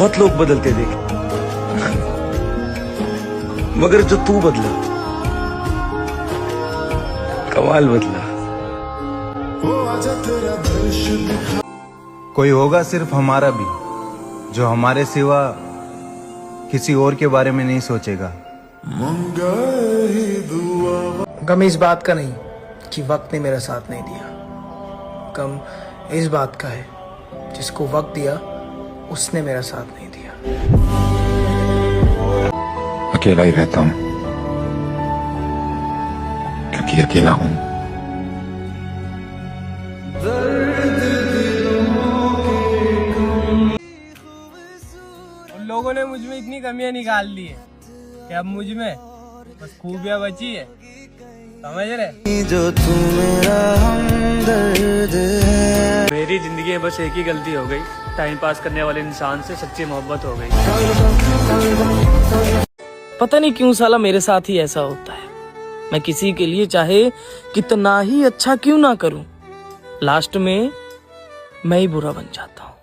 बहुत लोग बदलते देखे, मगर जो तू बदला, कमाल बदला। कोई होगा सिर्फ हमारा भी, जो हमारे सिवा किसी और के बारे में नहीं सोचेगा। गम इस बात का नहीं कि वक्त ने मेरा साथ नहीं दिया, गम इस बात का है जिसको वक्त दिया उसने मेरा साथ नहीं दिया। अकेला ही रहता हूं क्योंकि अकेला हूं। उन लोगों ने मुझ में इतनी कमियां निकाल दी है कि अब मुझ में बस खूबियां बची है, समझ रहे? जो तू मेरा हमदर्द है। मेरी जिंदगी में बस एक ही गलती हो गई, टाइम पास करने वाले इंसान से सच्ची मोहब्बत हो गई। पता नहीं क्यों साला मेरे साथ ही ऐसा होता है। मैं किसी के लिए चाहे कितना ही अच्छा क्यों ना करूं, लास्ट में मैं ही बुरा बन जाता हूं।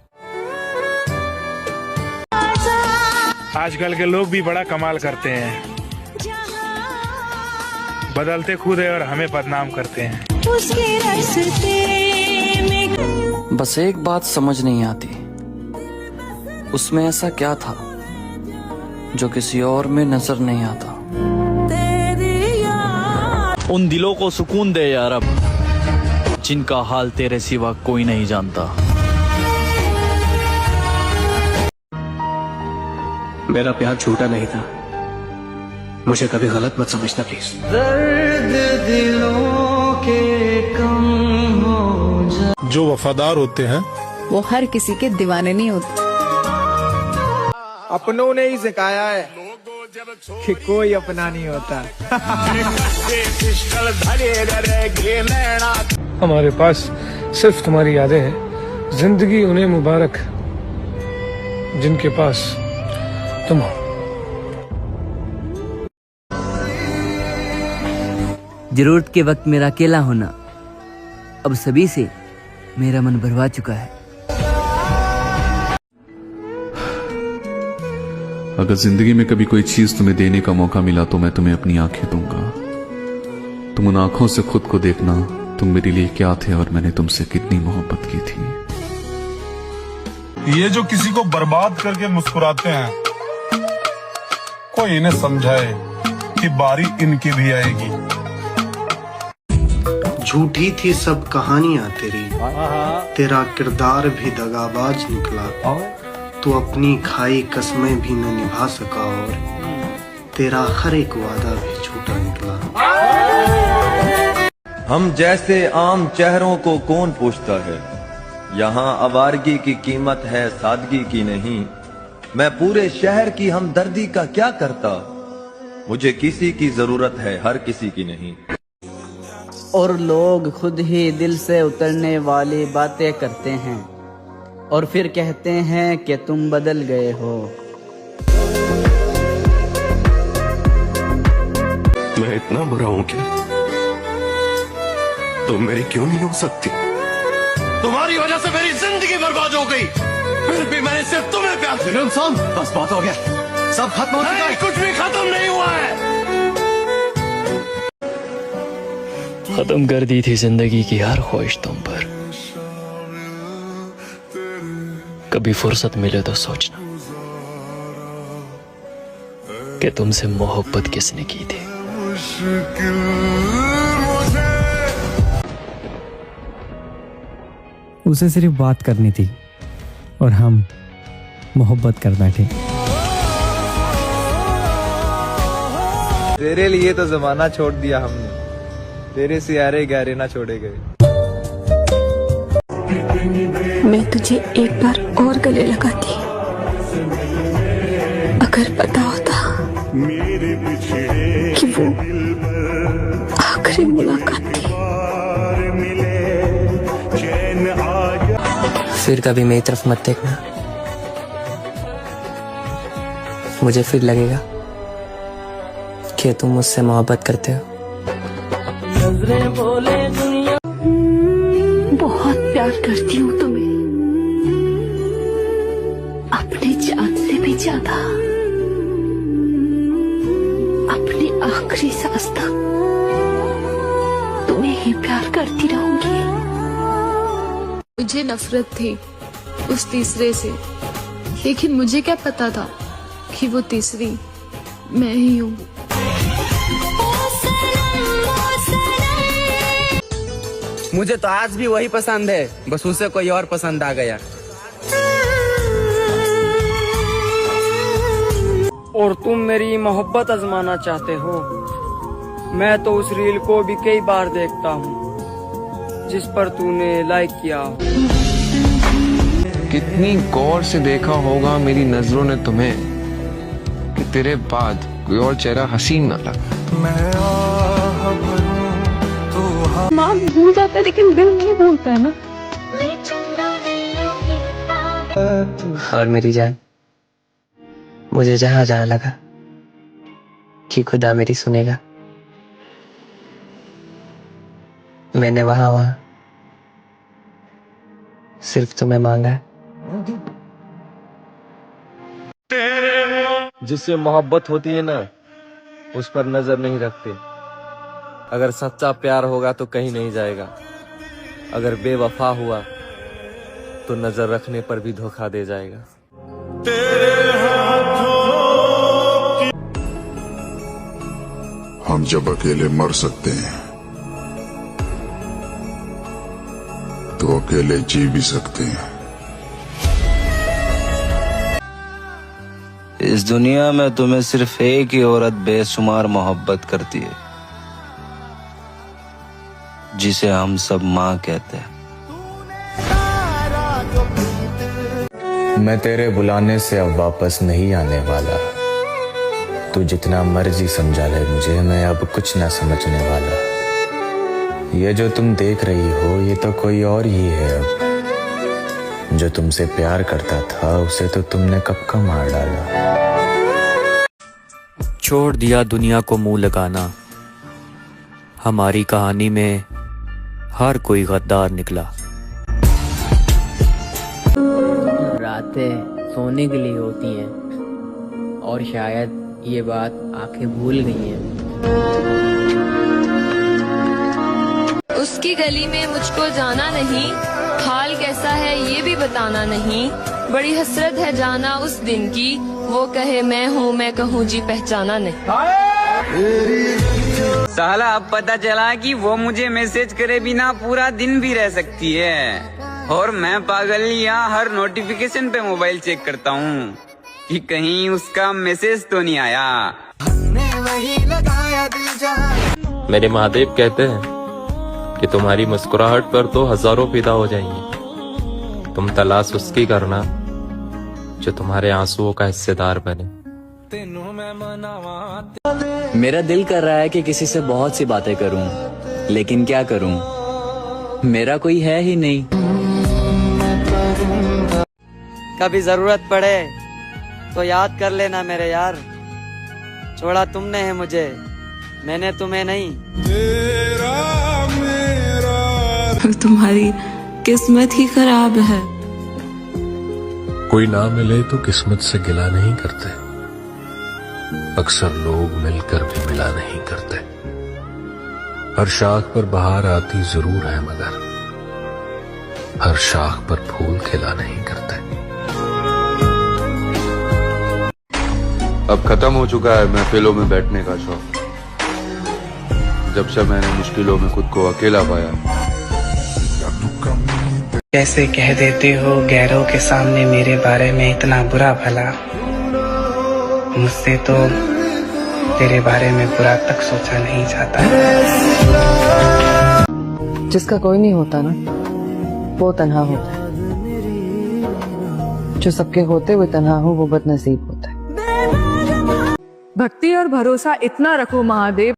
आजकल के लोग भी बड़ा कमाल करते हैं, बदलते खुद है और हमें बदनाम करते हैं। बस एक बात समझ नहीं आती, उसमें ऐसा क्या था जो किसी और में नजर नहीं आता। उन दिलों को सुकून दे यार अब, जिनका हाल तेरे सिवा कोई नहीं जानता। मेरा प्यार झूठा नहीं था, मुझे कभी गलत मत समझना प्लीज। दर्द दिलों के कम हो जा। जो वफादार होते हैं वो हर किसी के दीवाने नहीं होते। अपनों ने ही सिखाया है कि कोई अपना नहीं होता। हमारे पास सिर्फ तुम्हारी यादें हैं। जिंदगी उन्हें मुबारक जिनके पास तुम हो। जरूरत के वक्त मेरा अकेला होना अब सभी से मेरा मन भरवा चुका है। अगर जिंदगी में कभी कोई चीज तुम्हें देने का मौका मिला तो मैं तुम्हें अपनी आंखें दूंगा। तुम उन आंखों से खुद को देखना, तुम मेरे लिए क्या थे और मैंने तुमसे कितनी मोहब्बत की थी। ये जो किसी को बर्बाद करके मुस्कुराते हैं, कोई इन्हें समझाए कि बारी इनकी भी आएगी। झूठी थी सब कहानियां तेरी, तेरा किरदार भी दगाबाज निकला। तू अपनी खाई कसमें भी न निभा सका और तेरा हर एक वादा भी झूठा निकला। हम जैसे आम चेहरों को कौन पूछता है, यहाँ आवारगी की कीमत है सादगी की नहीं। मैं पूरे शहर की हमदर्दी का क्या करता, मुझे किसी की जरूरत है हर किसी की नहीं। और लोग खुद ही दिल से उतरने वाली बातें करते हैं और फिर कहते हैं कि तुम बदल गए हो। मैं इतना बुरा हूं क्या? तुम मेरी क्यों नहीं हो सकती? तुम्हारी वजह से मेरी जिंदगी बर्बाद हो गई, फिर भी मैंने सिर्फ तुम्हें प्यार किया। बस बात हो गया, सब खत्म हो चुका है। कुछ भी खत्म नहीं हुआ है। खत्म कर दी थी जिंदगी की हर ख्वाहिश तुम पर। कभी फुर्सत मिले तो सोचना कि तुमसे मोहब्बत किसने की थी। उसे सिर्फ बात करनी थी और हम मोहब्बत कर बैठे। तेरे लिए तो जमाना छोड़ दिया हमने, तेरे सियारे गहरे ना छोड़े गए। मैं तुझे एक बार और गले लगाती, अगर पता होता कि वो आखिरी मुलाकात थी। फिर कभी मेरी तरफ मत देखना, मुझे फिर लगेगा कि तुम मुझसे मोहब्बत करते हो। बहुत प्यार करती हूँ तुम्हें, अपने जान ज्यादा अपनी आखिरी सांस तक तुम्हें ही प्यार करती रहूंगी। मुझे नफरत थी उस तीसरे से, लेकिन मुझे क्या पता था कि वो तीसरी मैं ही हूँ। मुझे तो आज भी वही पसंद है, बस उसे कोई और पसंद आ गया। और तुम मेरी मोहब्बत आजमाना चाहते हो। मैं तो उस रील को भी कई बार देखता हूँ जिस पर तूने लाइक किया। कितनी गौर से देखा होगा मेरी नजरों ने तुम्हें कि तेरे बाद कोई और चेहरा हसीन न लगा। माँ भूल जाता है लेकिन दिल नहीं भूलता है ना। और मेरी जान, मुझे जहाँ जहाँ लगा कि खुदा मेरी सुनेगा, मैंने वहां वहां सिर्फ तुम्हें मांगा है। जिससे मोहब्बत होती है ना, उस पर नजर नहीं रखते। अगर सच्चा प्यार होगा तो कहीं नहीं जाएगा, अगर बेवफा हुआ तो नजर रखने पर भी धोखा दे जाएगा। हम जब अकेले मर सकते हैं तो अकेले जी भी सकते हैं। इस दुनिया में तुम्हें सिर्फ एक ही औरत बेशुमार मोहब्बत करती है, जिसे हम सब माँ कहते हैं। मैं तेरे बुलाने से अब वापस नहीं आने वाला। तू जितना मर्जी समझा ले मुझे, मैं अब कुछ ना समझने वाला। ये जो तुम देख रही हो ये तो कोई और ही है अब। जो तुमसे प्यार करता था उसे तो तुमने कब का मार डाला। छोड़ दिया दुनिया को मुंह लगाना, हमारी कहानी में हर कोई गद्दार निकला। रातें सोने के लिए होती हैं और शायद ये बात आंखें भूल गई हैं। उसकी गली में मुझको जाना नहीं, हाल कैसा है ये भी बताना नहीं। बड़ी हसरत है जाना उस दिन की, वो कहे मैं हूँ मैं कहूँ जी पहचाना नहीं। साला अब पता चला कि वो मुझे मैसेज करे बिना पूरा दिन भी रह सकती है, और मैं पागल यहाँ हर नोटिफिकेशन पे मोबाइल चेक करता हूँ कि कहीं उसका मैसेज तो नहीं आया। मेरे महादेव कहते हैं कि तुम्हारी मुस्कुराहट पर तो हजारों फिदा हो जाएंगे। तुम तलाश उसकी करना जो तुम्हारे आंसुओं का हिस्सेदार बने। मेरा दिल कर रहा है कि किसी से बहुत सी बातें करूं, लेकिन क्या करूं, मेरा कोई है ही नहीं। कभी जरूरत पड़े तो याद कर लेना मेरे यार। छोड़ा तुमने है मुझे, मैंने तुम्हें नहीं। तुम्हारी किस्मत ही खराब है। कोई ना मिले तो किस्मत से गिला नहीं करते, अक्सर लोग मिलकर भी मिला नहीं करते। हर शाख पर बहार आती जरूर है मगर हर शाख पर फूल खिला नहीं करते। अब खत्म हो चुका है महफिलों में बैठने का शौक, जब से मैंने मुश्किलों में खुद को अकेला पाया। कैसे कह देते हो गैरों के सामने मेरे बारे में इतना बुरा भला। मुझसे तो तेरे बारे में बुरा तक सोचा नहीं जाता। जिसका कोई नहीं होता ना, वो तन्हा होता है। जो सबके होते हुए तन्हा हो वो बदनसीब होता है। भक्ति और भरोसा इतना रखो महादेव